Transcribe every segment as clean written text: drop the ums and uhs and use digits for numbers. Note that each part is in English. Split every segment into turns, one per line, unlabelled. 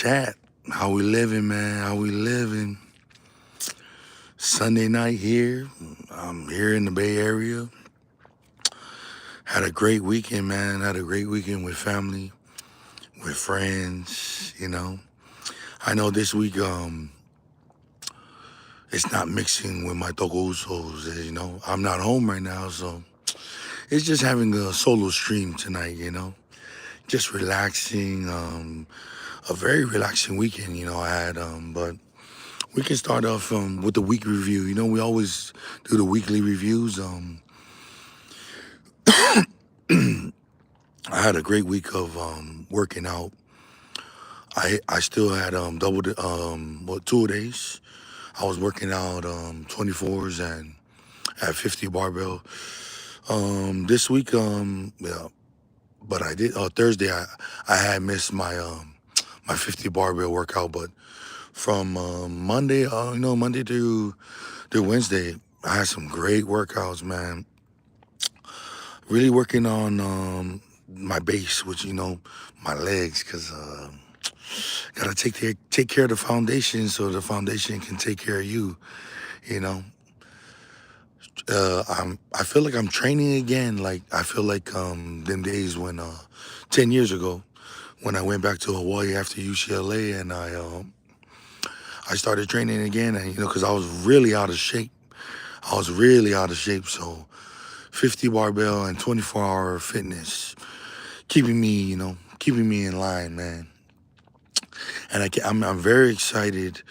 Chat. How we living, man? How we living? Sunday night here. I'm here in the Bay Area. Had a great weekend, man. Had a great weekend with family, with friends, I know this week, it's not mixing with my togosos, I'm not home right now, so it's just having a solo stream tonight, Just relaxing, a very relaxing weekend, I had, but we can start off with the week review. We always do the weekly reviews. I had a great week of working out. I still had double the 2 days. I was working out 24s and at 50 barbell. This week, yeah, but I did Thursday. I had missed my 50 barbell workout, but from Monday, Monday through Wednesday, I had some great workouts, man. Really working on my base, which my legs, cause gotta take care of the foundation so the foundation can take care of you. You know, I feel like I'm training again. Like I feel like them days when 10 years ago when I went back to Hawaii after UCLA and I started training again, and cause I was really out of shape. I was really out of shape, so 50 barbell and 24-hour fitness keeping me, keeping me in line, man. And I'm very excited.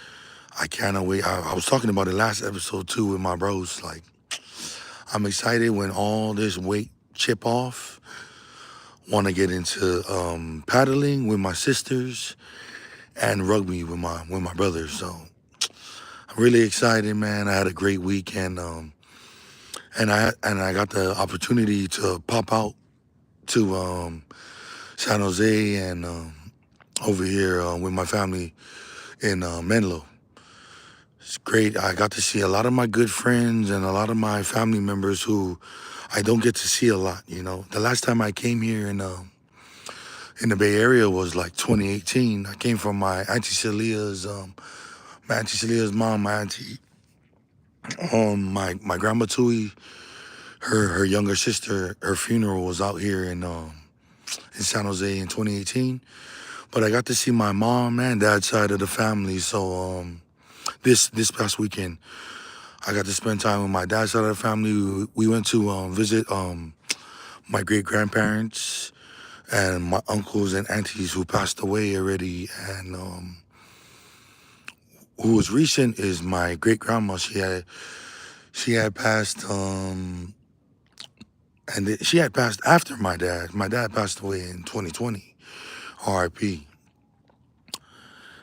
I cannot wait. I was talking about it last episode too with my bros. Like, I'm excited when all this weight chip off. Want to get into paddling with my sisters and rugby with my brothers. So I'm really excited, man. I had a great weekend, and I got the opportunity to pop out to San Jose and over here with my family in Menlo. It's great. I got to see a lot of my good friends and a lot of my family members who I don't get to see a lot. The last time I came here in the Bay Area was like 2018. I came from my Auntie Celia's mom, my auntie, my grandma Tui, her younger sister. Her funeral was out here in San Jose in 2018. But I got to see my mom and dad's side of the family. So this past weekend, I got to spend time with my dad's side of the family. We went to visit my great-grandparents and my uncles and aunties who passed away already. And who was recent is my great-grandma. She had passed, and she had passed after my dad. My dad passed away in 2020, RIP.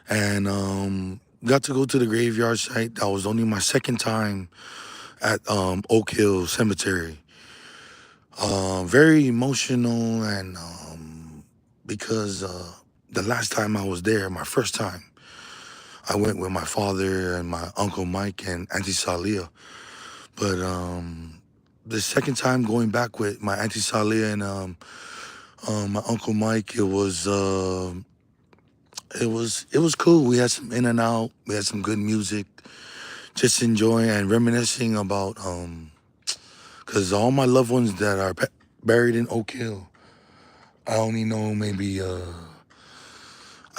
And got to go to the graveyard site. That was only my second time at Oak Hill Cemetery. Very emotional, and because the last time I was there, my first time, I went with my father and my Uncle Mike and Auntie Salia. But the second time going back with my Auntie Salia and my Uncle Mike, it was cool. We had some in and out. We had some good music. Just enjoying and reminiscing about because all my loved ones that are buried in Oak Hill, I only know maybe I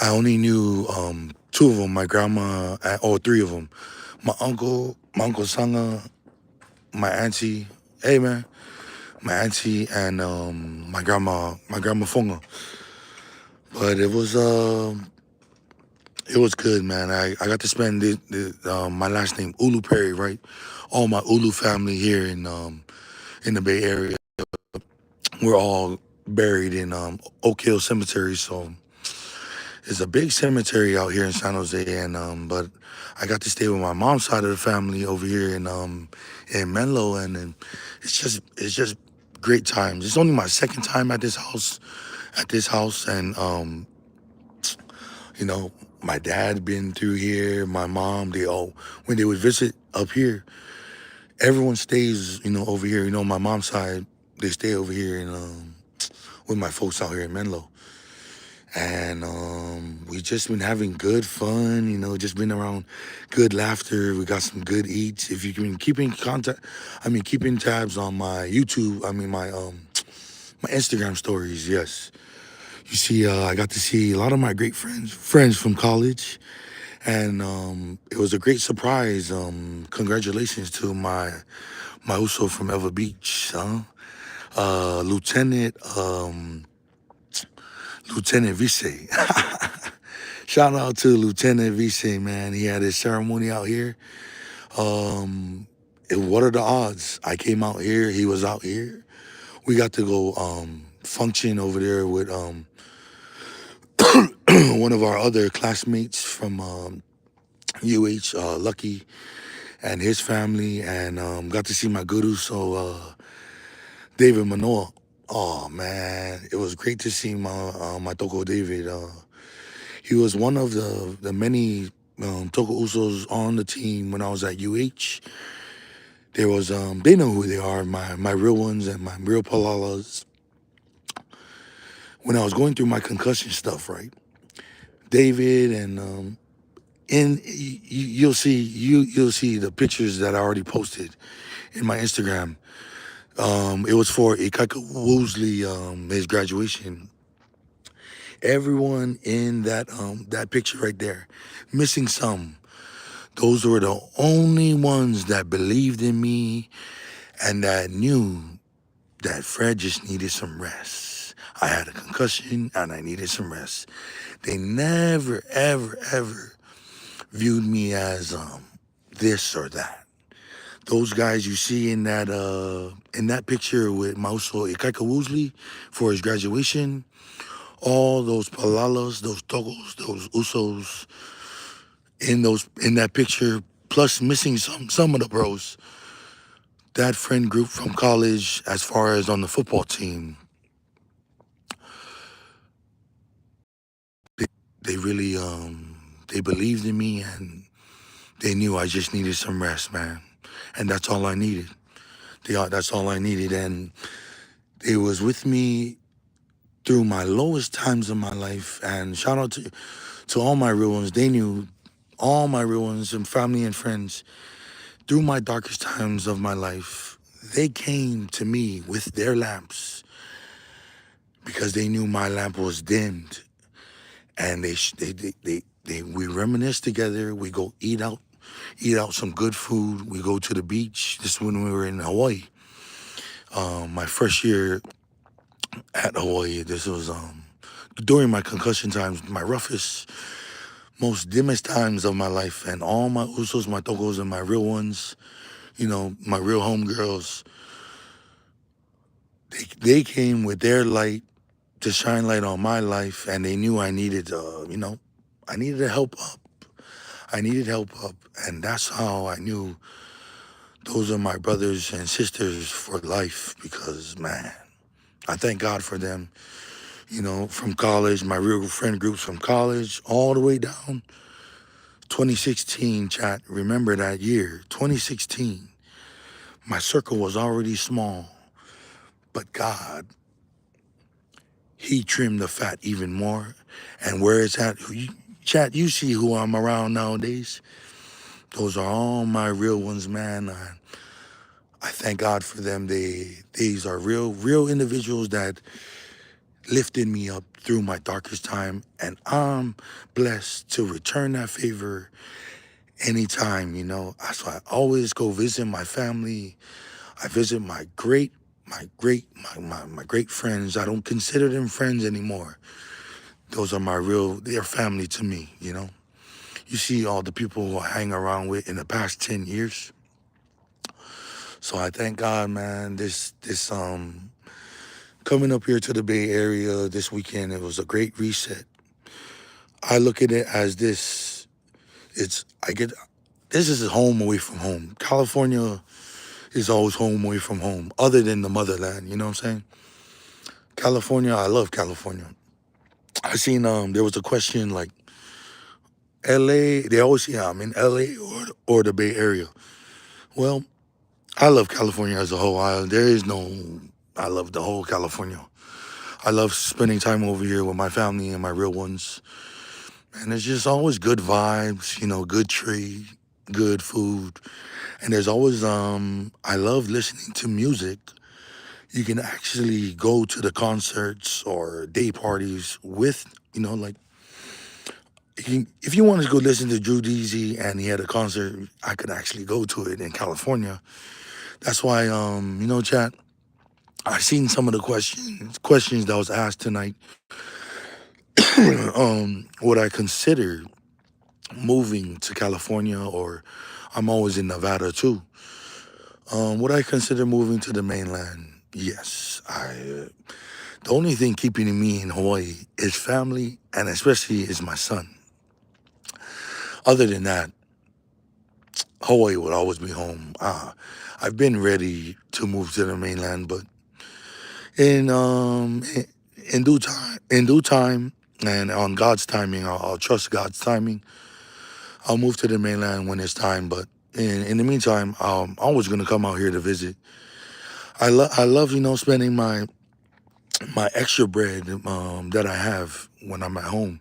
only knew two of them. My grandma, or three of them. My uncle Sanga, my auntie. Hey man, my auntie and my grandma Fonga. But it was good, man. I got to spend my last name Ulu Perry, right? All my Ulu family here in the Bay Area. We're all buried in Oak Hill Cemetery, so it's a big cemetery out here in San Jose. And but I got to stay with my mom's side of the family over here in Menlo, and it's just great times. It's only my second time at this house, and my dad been through here, my mom, when they would visit up here, everyone stays, over here. My mom's side, they stay over here with my folks out here in Menlo. And we just been having good fun, just been around good laughter. We got some good eats. If you can keeping tabs on my YouTube, my Instagram stories, yes. You see, I got to see a lot of my great friends from college, and it was a great surprise. Congratulations to my Uso from Eva Beach, huh? Lieutenant Lieutenant Vice. Shout out to Lieutenant Vice, man. He had his ceremony out here. What are the odds? I came out here, he was out here. We got to go function over there with one of our other classmates from UH, Lucky, and his family, and got to see my guru, David Manoa. Oh man, it was great to see my Toko David. He was one of the many Toko Usos on the team when I was at UH. There was they know who they are, my real ones and my real palalas. When I was going through my concussion stuff, right? David and you'll see the pictures that I already posted in my Instagram. It was for Ikaka Woosley, his graduation. Everyone in that picture right there, missing some. Those were the only ones that believed in me and that knew that Fred just needed some rest. I had a concussion and I needed some rest. They never, ever, ever viewed me as this or that. Those guys you see in that picture with Mauso Ikaika Woosley for his graduation, all those palalas, those togos, those usos in that picture, plus missing some of the bros. That friend group from college, as far as on the football team, they really they believed in me and they knew I just needed some rest, man. And that's all I needed. That's all I needed. And they was with me through my lowest times of my life. And shout out to all my real ones. They knew all my real ones and family and friends through my darkest times of my life. They came to me with their lamps because they knew my lamp was dimmed. And we reminisce together. We go eat out some good food. We go to the beach. This is when we were in Hawaii. My first year at Hawaii. This was during my concussion times, my roughest, most dimmest times of my life, and all my usos, my togos, and my real ones, my real homegirls, they came with their light to shine light on my life, and they knew I needed, I needed to help up. I needed help up, and that's how I knew those are my brothers and sisters for life, because, man, I thank God for them, from college, my real friend groups from college, all the way down. 2016, chat, remember that year, 2016. My circle was already small, but God, he trimmed the fat even more. And where it's at, chat, you see who I'm around nowadays. Those are all my real ones, man. I thank God for them. These are real individuals that lifted me up through my darkest time, and I'm blessed to return that favor anytime, So I always go visit my family. I visit my great friends. I don't consider them friends anymore. Those are they're family to me, You see all the people who I hang around with in the past 10 years. So I thank God, man, this coming up here to the Bay Area this weekend, it was a great reset. I look at it as this is home away from home. California is always home away from home, other than the motherland, you know what I'm saying? California, I love California. I seen there was a question like LA, they always say I'm in LA or the Bay Area. Well, I love California as a whole. I love the whole California. I love spending time over here with my family and my real ones. And it's just always good vibes, good tree, good food. And there's always I love listening to music. You can actually go to the concerts or day parties with, like if you wanted to go listen to Drew Deasy and he had a concert, I could actually go to it in California. That's why chat, I seen some of the questions that was asked tonight. Would I consider moving to California, or I'm always in Nevada too. Would I consider moving to the mainland? Yes. The only thing keeping me in Hawaii is family, and especially is my son. Other than that, Hawaii would always be home. I've been ready to move to the mainland, but in um in, in due time, and on God's timing, I'll trust God's timing. I'll move to the mainland when it's time, but in the meantime, I'm always gonna come out here to visit. I love spending my extra bread that I have when I'm at home.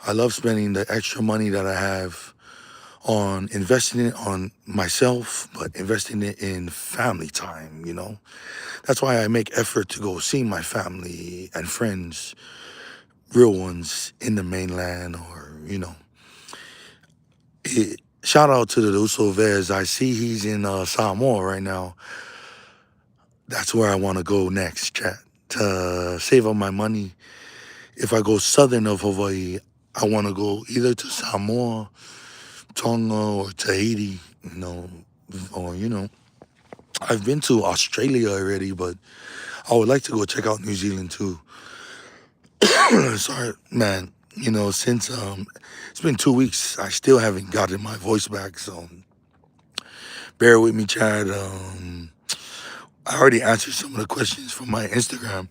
I love spending the extra money that I have on investing it on myself, but investing it in family time. That's why I make effort to go see my family and friends, real ones in the mainland, or shout out to the Uso Vez. I see he's in Samoa right now. That's where I want to go next, chat. To save up my money, if I go southern of Hawaii, I want to go either to Samoa, Tonga, or Tahiti, or, I've been to Australia already, but I would like to go check out New Zealand too. Sorry, man. Since it's been 2 weeks, I still haven't gotten my voice back, so bear with me, Chad. I already answered some of the questions from my Instagram.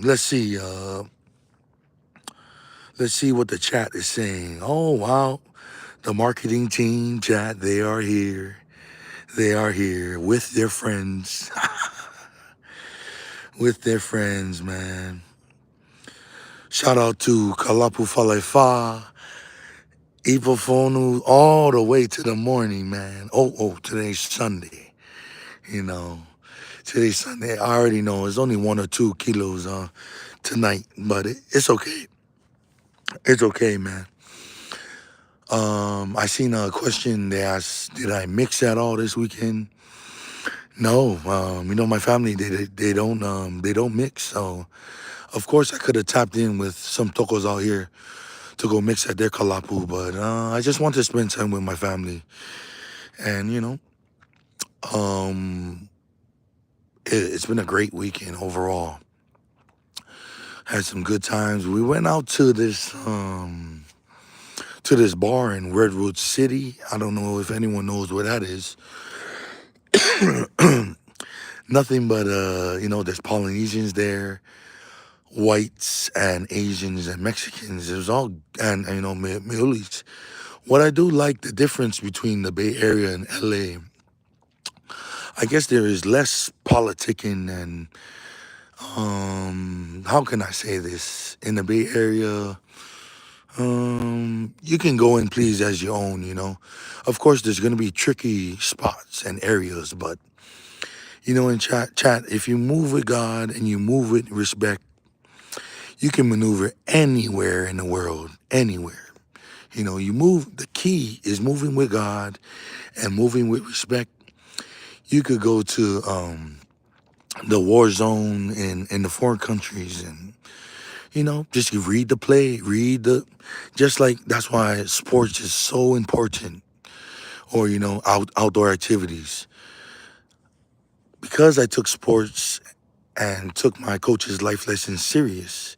Let's see. Let's see what the chat is saying. Oh wow, the marketing team, chat. They are here. They are here with their friends. With their friends, man. Shout out to Kalapu Falefa, Ipofonu, all the way to the morning, man. Oh, today's Sunday. You know, today's Sunday. I already know it's only 1 or 2 kilos tonight, but it's okay. It's okay, man. I seen a question they asked, did I mix at all this weekend? No, my family they don't mix. So of course I could have tapped in with some tocos out here to go mix at their kalapu, but I just want to spend time with my family, and um, it's been a great weekend overall. Had some good times. We went out to this bar in Redwood City. I don't know if anyone knows where that is. Nothing but there's Polynesians there, whites and Asians and Mexicans. It was all and Middle East. What I do like the difference between the Bay Area and LA, I guess there is less politicking and how can I say this? In the Bay Area, you can go and please as you own. Of course there's gonna be tricky spots and areas, but in chat, if you move with God and you move with respect, you can maneuver anywhere in the world, anywhere. You move, the key is moving with God and moving with respect. You could go to the war zone in the foreign countries and, just read the play, just like that's why sports is so important, or, outdoor activities. Because I took sports and took my coach's life lessons serious,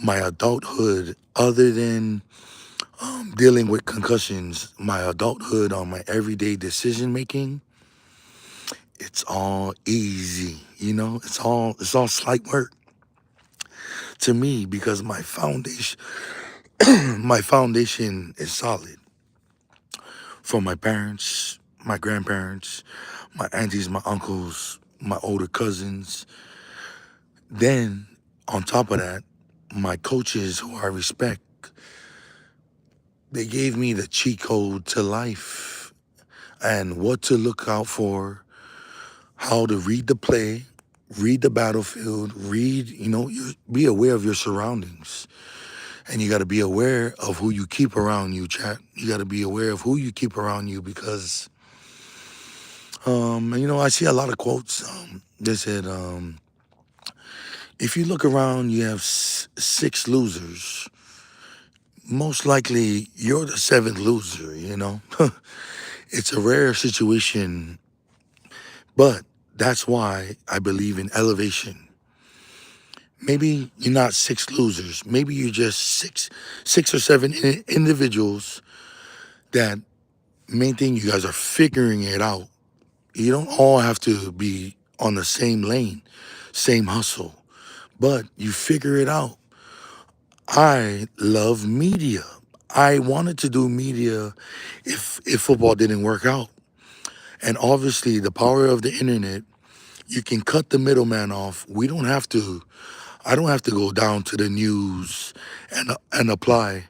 my adulthood, other than dealing with concussions, my adulthood on my everyday decision making, it's all easy. It's all slight work to me because my foundation is solid from my parents, my grandparents, my aunties, my uncles, my older cousins. Then, on top of that, my coaches who I respect, they gave me the cheat code to life and what to look out for, how to read the play, read the battlefield, be aware of your surroundings. And you got to be aware of who you keep around you, chat. You got to be aware of who you keep around you because, I see a lot of quotes. They said, if you look around, you have six losers. Most likely, you're the seventh loser. It's a rare situation, but that's why I believe in elevation. Maybe you're not six losers. Maybe you're just six or seven individuals that main thing you guys are figuring it out. You don't all have to be on the same lane, same hustle, but you figure it out. I love media. I wanted to do media if football didn't work out. And obviously the power of the internet, you can cut the middleman off. I don't have to go down to the news and apply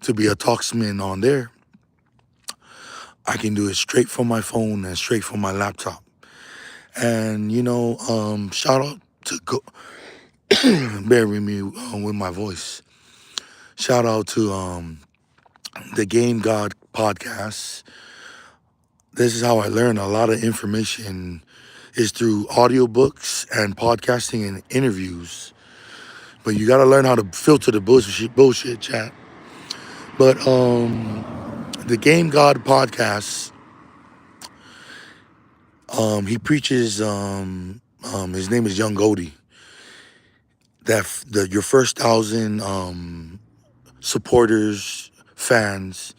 to be a talksman on there. I can do it straight from my phone and straight from my laptop. And shout out to bear with me with my voice. Shout out to the Game God podcast. This is how I learn a lot of information is through audiobooks and podcasting and interviews. But you got to learn how to filter the bullshit chat. But the Game God podcast, he preaches. His name is Young Goldie. Your first 1,000 supporters, fans,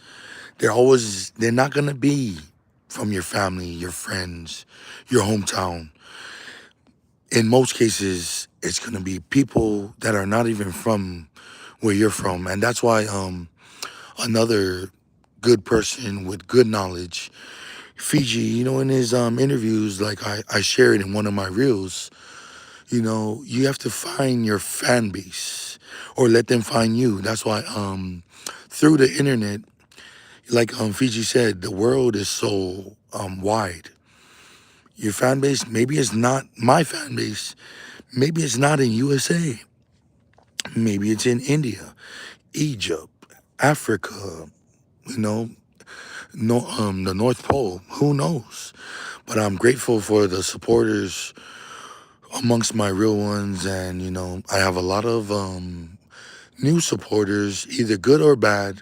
they're not gonna be from your family, your friends, your hometown. In most cases, it's gonna be people that are not even from where you're from, and that's why another good person with good knowledge, Fiji, in his interviews, like I shared in one of my reels, you have to find your fan base or let them find you. That's why through the internet, like Fiji said, the world is so wide. Your fan base, maybe it's not my fan base. Maybe it's not in USA. Maybe it's in India, Egypt, Africa, you know, no, the North Pole. Who knows? But I'm grateful for the supporters amongst my real ones, and I have a lot of new supporters, either good or bad.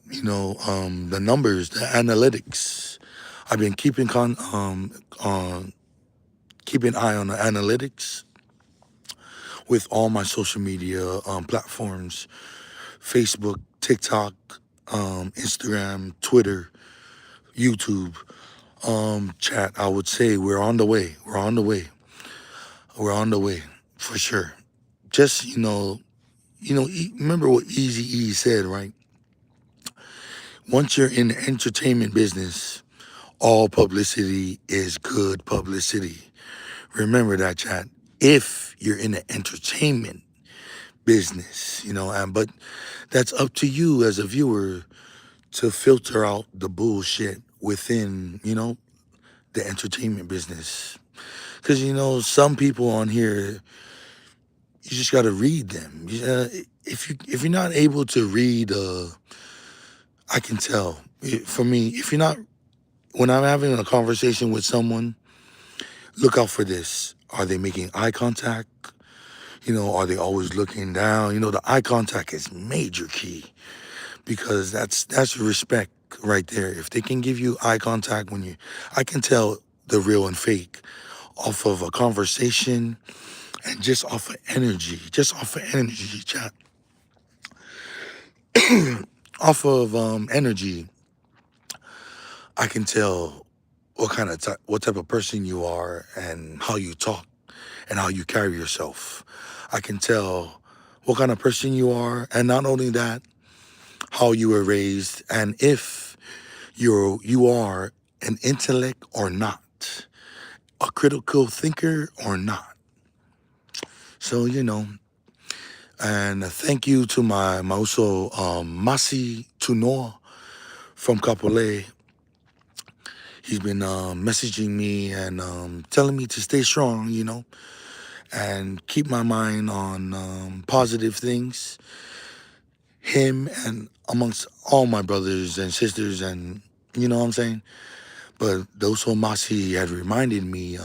The numbers, the analytics. I've been keeping an eye on the analytics with all my social media platforms: Facebook, TikTok, Instagram, Twitter, YouTube. Chat. I would say we're on the way. We're on the way. We're on the way for sure. Just remember what Easy E said, right? Once you're in the entertainment business, all publicity is good publicity. Remember that, chat. If you're in the entertainment business, but that's up to you as a viewer to filter out the bullshit within, the entertainment business. Because, some people on here, you just got to read them. If you're not able to read, I can tell. For me, if you're not, when I'm having a conversation with someone, look out for this. Are they making eye contact? Are they always looking down? The eye contact is major key because that's respect right there. If they can give you eye contact I can tell the real and fake off of a conversation and just off of energy, chat. Off of energy, I can tell what type of person you are and how you talk and how you carry yourself. I can tell what kind of person you are, and not only that, how you were raised, and if you are an intellect or not, a critical thinker or not. So, and thank you to my also Masi Tunoa from Kapolei. He's been messaging me and telling me to stay strong, and keep my mind on positive things. Him and amongst all my brothers and sisters, and you know what I'm saying? But those Masi had reminded me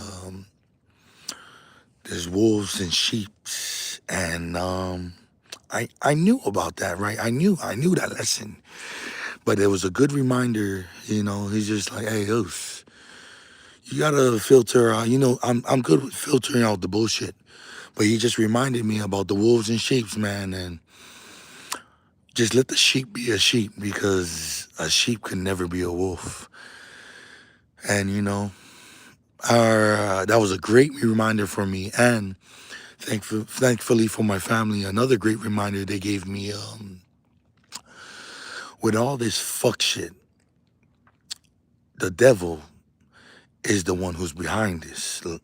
there's wolves and sheeps, and I knew about that, right? I knew that lesson, but it was a good reminder. He's just like, hey, Oos, you gotta filter out. I'm good with filtering out the bullshit, but he just reminded me about the wolves and sheeps, man, and just let the sheep be a sheep because a sheep can never be a wolf. And that was a great reminder for me, and thankfully for my family, another great reminder they gave me. With all this fuck shit, the devil is the one who's behind this. The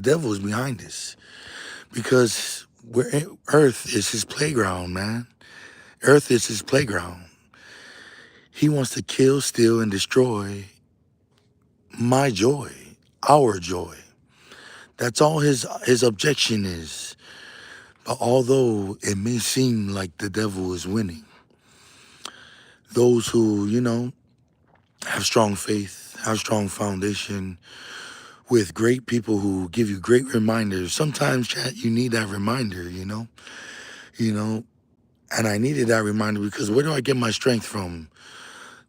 devil is behind this because Earth is his playground, man. Earth is his playground. He wants to kill, steal, and destroy my joy, our joy. That's all his objection is. But although it may seem like the devil is winning, those who, have strong faith, have strong foundation, with great people who give you great reminders. Sometimes, chat, you need that reminder, you know, and I needed that reminder because where do I get my strength from?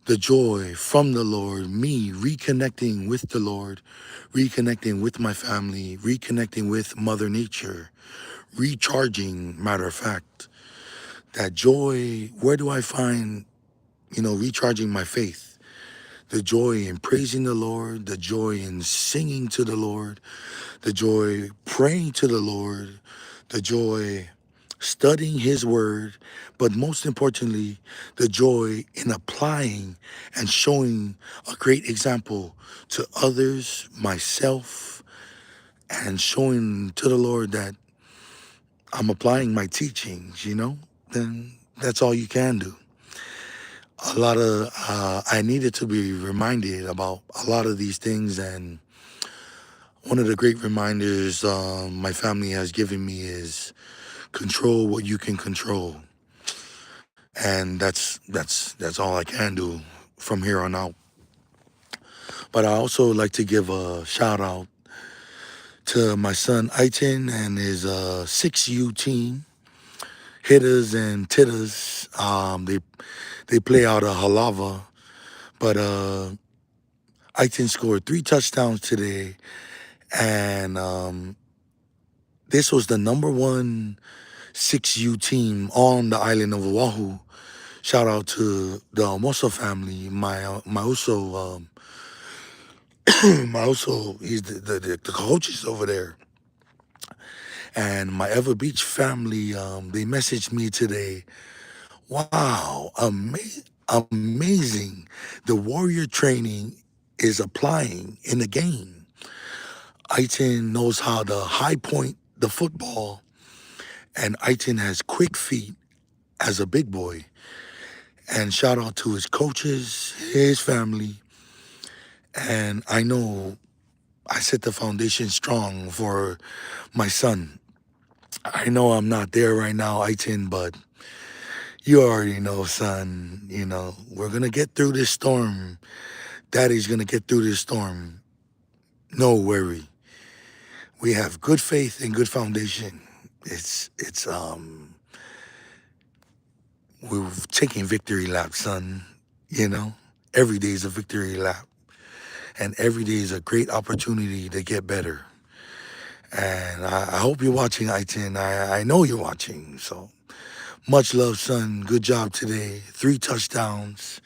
The joy from the Lord, me reconnecting with the Lord, reconnecting with my family, reconnecting with Mother Nature, recharging, matter of fact. That joy, where do I find, recharging my faith? The joy in praising the Lord, the joy in singing to the Lord, the joy praying to the Lord, the joy studying his word, but most importantly, the joy in applying and showing a great example to others, myself, and showing to the Lord that I'm applying my teachings, then that's all you can do. I needed to be reminded about a lot of these things, and one of the great reminders my family has given me is control what you can control. And that's all I can do from here on out. But I also like to give a shout out to my son Aitin and his 6U team, hitters and titters. They play out of Halava, but Aitin scored 3 touchdowns today, and this was the number one 6U team on the island of Oahu. Shout out to the Mosa family. My also he's the coaches over there, and my Ever Beach family. They messaged me today. Wow, amazing! The warrior training is applying in the game. Aitin knows how to high point the football, and Aitin has quick feet as a big boy. And shout out to his coaches, his family, and I know I set the foundation strong for my son. I know I'm not there right now, Aitin, but you already know, son. We're gonna get through this storm. Daddy's gonna get through this storm. No worry. We have good faith and good foundation. We're taking victory laps, son. Every day is a victory lap, and every day is a great opportunity to get better. And I hope you're watching, Aitin. I know you're watching. So much love, son. Good job today. 3 touchdowns.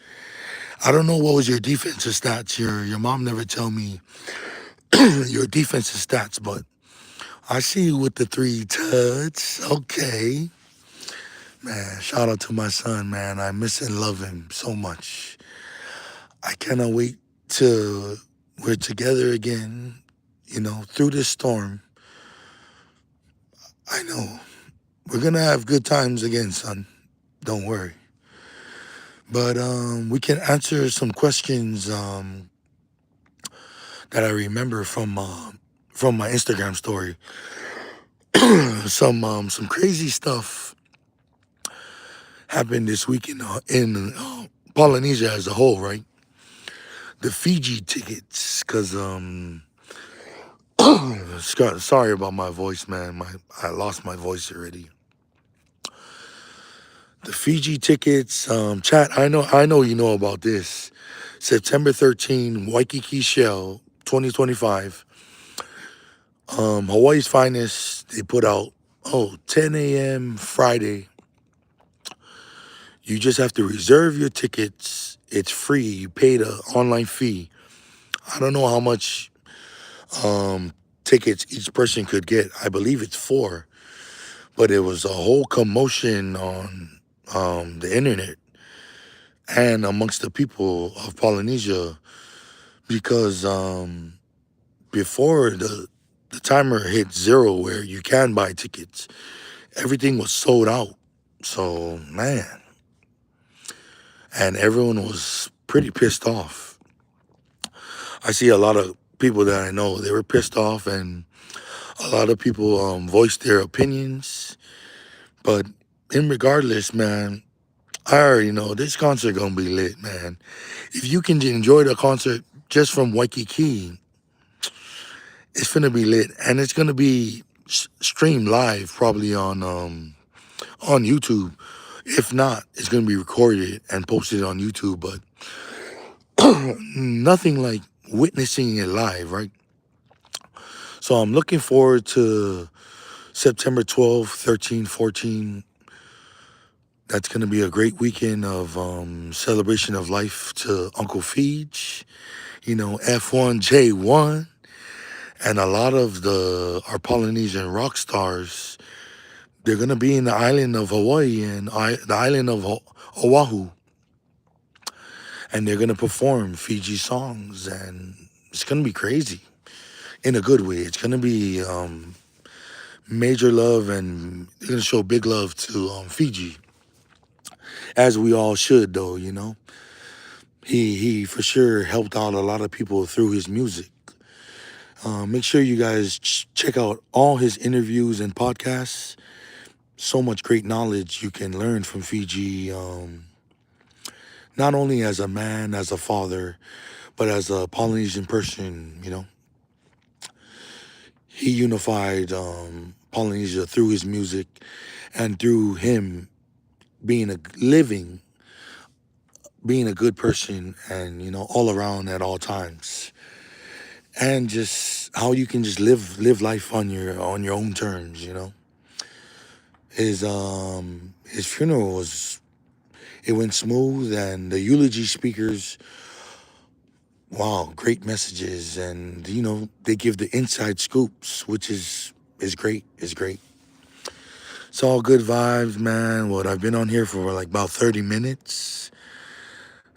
I don't know what was your defensive stats. Your mom never tell me your defensive stats, but I see you with the 3 tuds. Okay. Man, shout out to my son, man. I miss and love him so much. I cannot wait till we're together again, through this storm. I know. We're gonna have good times again, son. Don't worry. But we can answer some questions that I remember from my Instagram story. Some crazy stuff happened this week in Polynesia as a whole, right? The Fiji tickets, cause sorry about my voice, man. I lost my voice already. The Fiji tickets, chat. I know you know about this. September 13, Waikiki Shell, 2025. Hawaii's Finest. They put out 10 a.m. Friday. You just have to reserve your tickets. It's free. You pay the online fee. I don't know how much tickets each person could get. I believe it's 4, but it was a whole commotion on the internet and amongst the people of Polynesia because before the timer hit 0 where you can buy tickets, everything was sold out. So, man, and everyone was pretty pissed off. I see a lot of people that I know, they were pissed off, and a lot of people voiced their opinions. But in regardless, man, I already know this concert gonna be lit, man. If you can enjoy the concert just from Waikiki, it's gonna be lit, and it's gonna be streamed live probably on YouTube. If not, it's gonna be recorded and posted on YouTube. But nothing like witnessing it live, right? So I'm looking forward to September 12th, 13, 14. That's going to be a great weekend of celebration of life to Uncle Feej, F1J1, and a lot of our Polynesian rock stars. They're going to be in the island of Hawaii and the island of Oahu, and they're going to perform Fiji songs, and it's going to be crazy in a good way. It's going to be major love, and they're going to show big love to Fiji, as we all should, though, He for sure helped out a lot of people through his music. Make sure you guys check out all his interviews and podcasts. So much great knowledge you can learn from Fiji, not only as a man, as a father, but as a Polynesian person, He unified Polynesia through his music and through him being being a good person and, all around at all times. And just how you can just live life on your own terms, His funeral it went smooth, and the eulogy speakers, wow, great messages, and they give the inside scoops, which is great. Is great. It's all good vibes, man. What I've been on here for like about 30 minutes.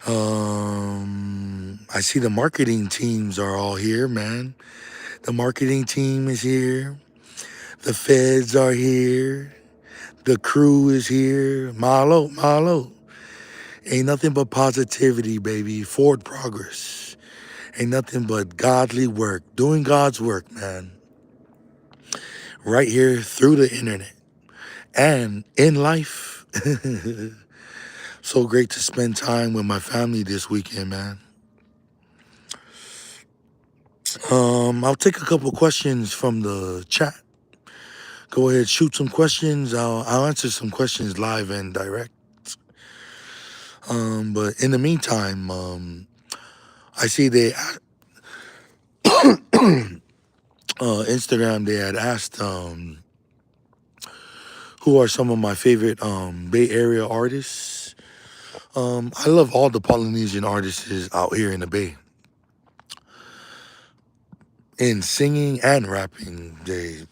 I see the marketing teams are all here, man. The marketing team is here. The feds are here. The crew is here. Malo, malo. Ain't nothing but positivity, baby. Forward progress. Ain't nothing but godly work. Doing God's work, man. Right here through the internet. And in life. So great to spend time with my family this weekend, man. I'll take a couple questions from the chat. Go ahead, shoot some questions. I'll answer some questions live and direct. But in the meantime, I see Instagram, they had asked who are some of my favorite Bay Area artists. I love all the Polynesian artists out here in the Bay. In singing and rapping, they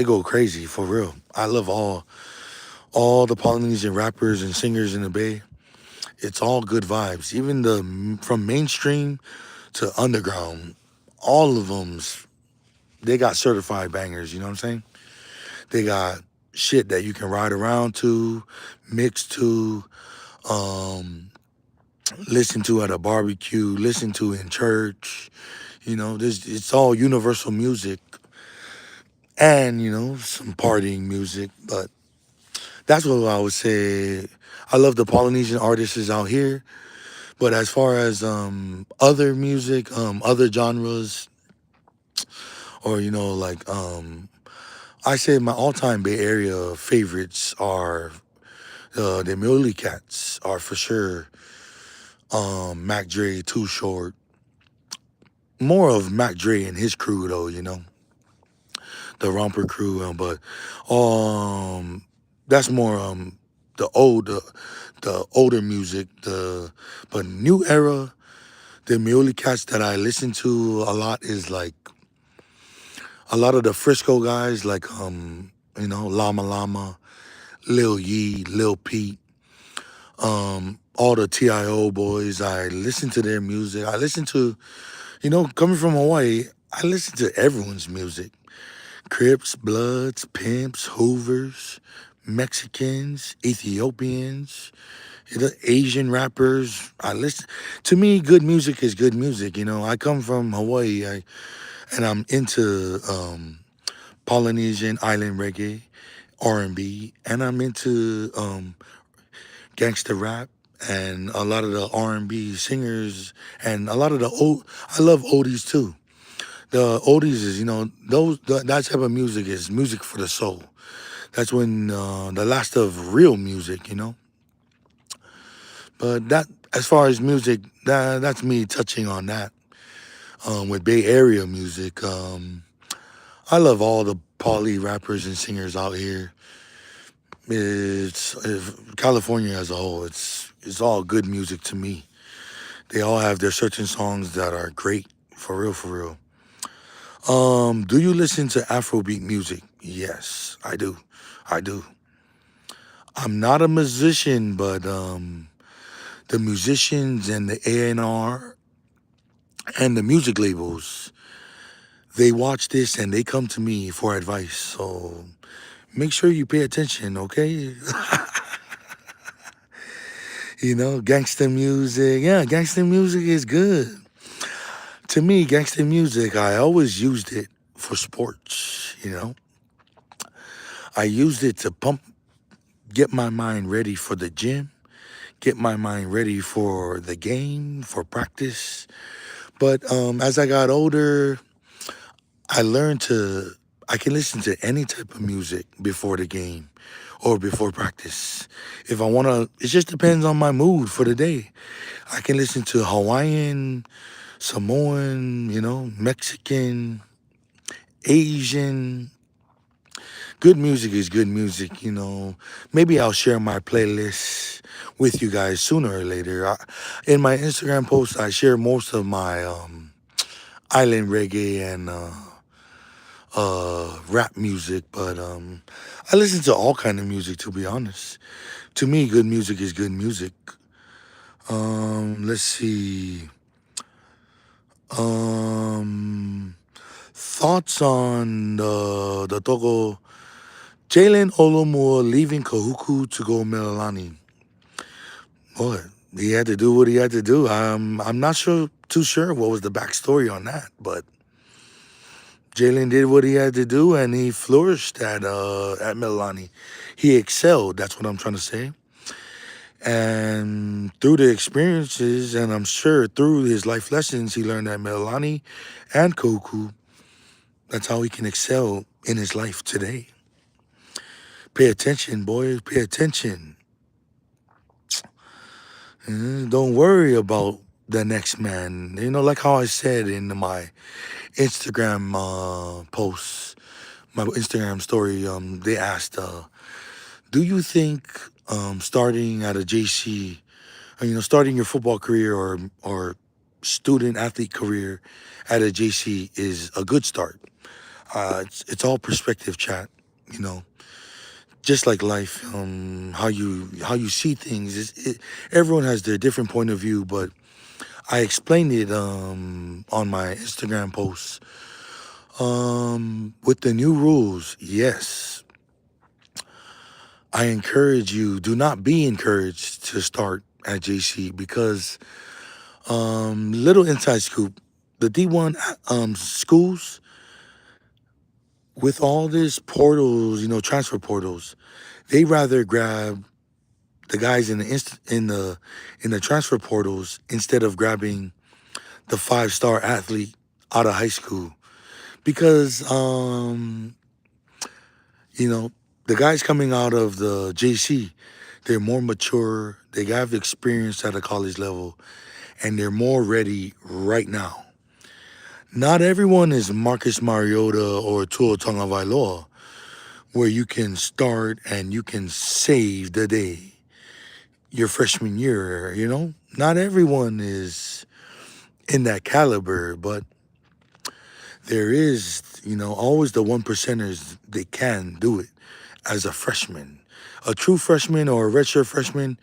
go crazy, for real. I love all the Polynesian rappers and singers in the Bay. It's all good vibes. Even from mainstream to underground, all of them, they got certified bangers, you know what I'm saying? They got shit that you can ride around to, mix to, um, listen to at a barbecue, listen to in church. It's all universal music and, some partying music. But that's what I would say. I love the Polynesian artists out here. But as far as other music, other genres, or, I say my all-time Bay Area favorites are the Muley Cats are for sure. Mac Dre, Too Short. More of Mac Dre and his crew though, the Romper crew. But um, that's more the older music. But new era, the Muley Cats that I listen to a lot is like a lot of the Frisco guys, like Llama Llama, Lil Yee, Lil Peep. All the TIO boys, I listen to their music. I listen to, coming from Hawaii, I listen to everyone's music. Crips, Bloods, Pimps, Hoovers, Mexicans, Ethiopians, Asian rappers. To me, good music is good music. I come from Hawaii, and I'm into Polynesian island reggae, R&B, and I'm into gangster rap and a lot of the R&B singers and a lot of the old. I love oldies too. The oldies is that type of music is music for the soul. That's when the last of real music. But that as far as music, that's me touching on that. With Bay Area music, I love all the poly rappers and singers out here. California as a whole. It's all good music to me. They all have their certain songs that are great, for real, for real. Do you listen to Afrobeat music? Yes, I do. I do. I'm not a musician, but the musicians and the A&R and the music labels, they watch this and they come to me for advice. So make sure you pay attention, okay? Gangster music. Yeah, gangster music is good. To me, gangster music, I always used it for sports. I used it to get my mind ready for the gym, get my mind ready for the game, for practice. But as I got older, I learned I can listen to any type of music before the game or before practice. If I want to, it just depends on my mood for the day. I can listen to Hawaiian, Samoan, Mexican, Asian. Good music is good music. Maybe I'll share my playlist with you guys sooner or later. In my Instagram post, I share most of my island reggae and rap music, but I listen to all kind of music, to be honest. To me, good music is good music. Let's see. Thoughts on the Togo Jalen Olomua leaving Kahuku to go Mililani. Boy, he had to do what he had to do. I'm not too sure what was the backstory on that, but Jalen did what he had to do, and he flourished at Mililani. He excelled. That's what I'm trying to say. And through the experiences, and I'm sure through his life lessons, he learned at Mililani and Kahuku. That's how he can excel in his life today. Pay attention, boys. Pay attention. Don't worry about the next man. Like how I said in my Instagram posts, my Instagram story, they asked, do you think starting at a JC, starting your football career or student athlete career at a JC is a good start? It's all perspective, chat. Just like life, how you see things. Everyone has their different point of view, but I explained it on my Instagram posts. With the new rules, yes, I encourage you, do not be encouraged to start at JC because little inside scoop, the D1 schools with all this portals, transfer portals, they rather grab the guys in the transfer portals instead of grabbing the 5-star athlete out of high school because you know the guys coming out of the JC, they're more mature, they have experience at a college level, and they're more ready right now. Not everyone is Marcus Mariota or Tua Tagovailoa, where you can start and you can save the day your freshman year. Not everyone is in that caliber, but there is, always the one percenters that can do it as a freshman. A true freshman or a redshirt freshman,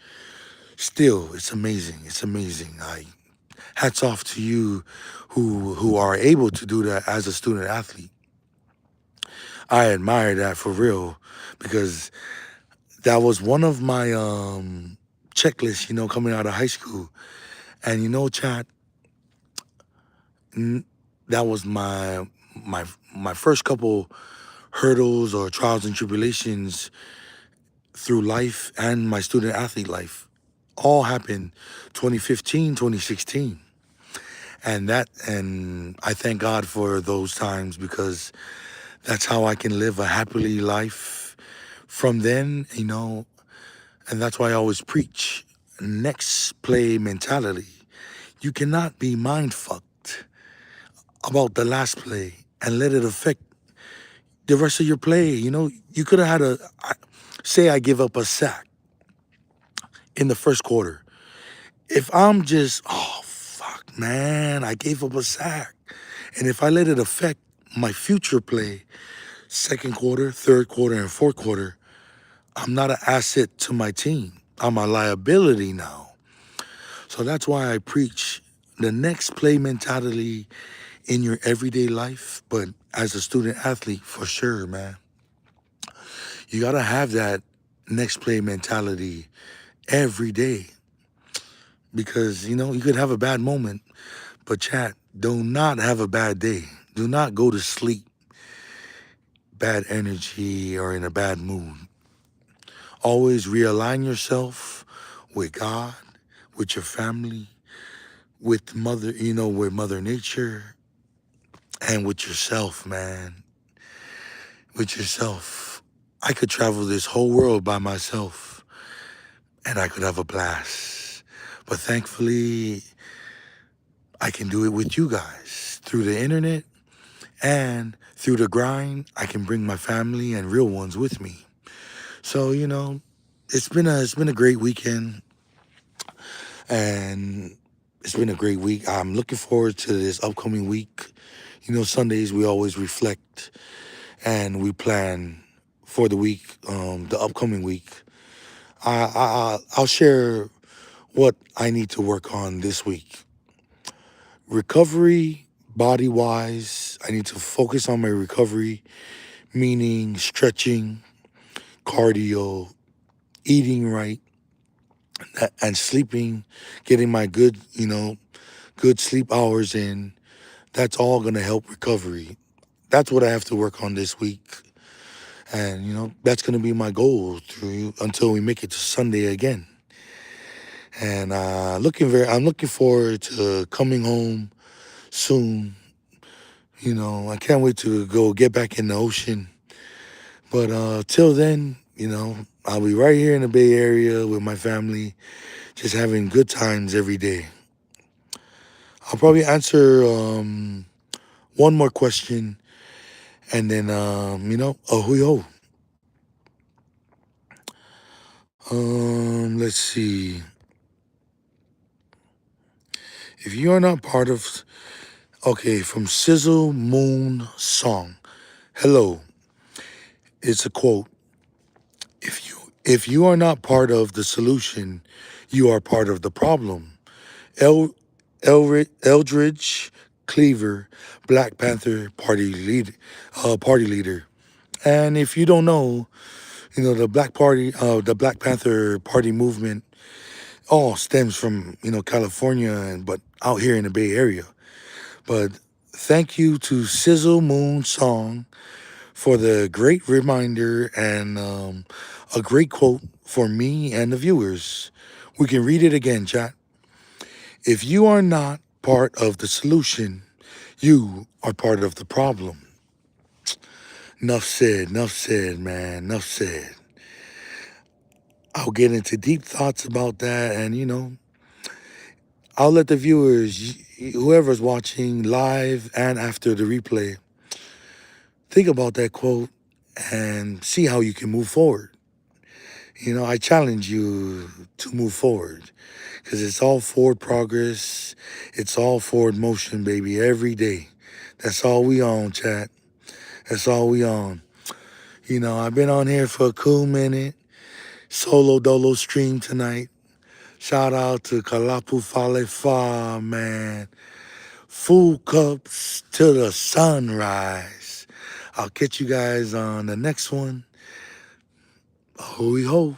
still, it's amazing. It's amazing. Hats off to you who are able to do that as a student athlete. I admire that for real because that was one of my checklists, coming out of high school. And chat, that was my first couple hurdles or trials and tribulations through life and my student athlete life. All happened 2015, 2016. And I thank God for those times because that's how I can live a happily life from then, and that's why I always preach next play mentality. You cannot be mind fucked about the last play and let it affect the rest of your play. You could have had say I give up a sack in the first quarter. If I'm just, oh, fuck, man, I gave up a sack. And if I let it affect my future play, second quarter, third quarter, and fourth quarter, I'm not an asset to my team. I'm a liability now. So that's why I preach the next play mentality in your everyday life, but as a student athlete, for sure, man. You gotta have that next play mentality every day because, you could have a bad moment, but chat, do not have a bad day. Do not go to sleep bad energy or in a bad mood. Always realign yourself with God, with your family, with with Mother Nature, and with yourself, man. With yourself. I could travel this whole world by myself and I could have a blast. But thankfully, I can do it with you guys through the internet and through the grind. I can bring my family and real ones with me. So, it's been a great weekend and it's been a great week. I'm looking forward to this upcoming week. Sundays we always reflect and we plan for the week, the upcoming week. I'll share what I need to work on this week. Recovery, body wise, I need to focus on my recovery, meaning stretching, cardio, eating right, and sleeping, getting my good sleep hours in. That's all gonna help recovery. That's what I have to work on this week. And that's gonna be my goal through until we make it to Sunday again. And I'm looking forward to coming home soon. I can't wait to go get back in the ocean. But till then, I'll be right here in the Bay Area with my family, just having good times every day. I'll probably answer one more question and then a hui ho. Let's see. If you are not part of, okay, from Sizzle Moon Song. Hello. It's a quote. If you are not part of the solution, you are part of the problem. El, Eldridge Cleaver, Black Panther party leader. And if you don't know, You know, the Black Panther Party movement all stems from, California, but out here in the Bay Area. But thank you to Sizzle Moon Song for the great reminder and a great quote for me and the viewers. We can read it again, chat. If you are not part of the solution, you are part of the problem. Enough said, man, enough said. I'll get into deep thoughts about that, and I'll let the viewers, whoever's watching live and after the replay, think about that quote and see how you can move forward. I challenge you to move forward because it's all forward progress. It's all forward motion, baby, every day. That's all we on, chat. That's all we on. I've been on here for a cool minute. Solo dolo stream tonight. Shout out to Kalapu Fale Fa, man. Full cups till the sunrise. I'll catch you guys on the next one. Ho ho.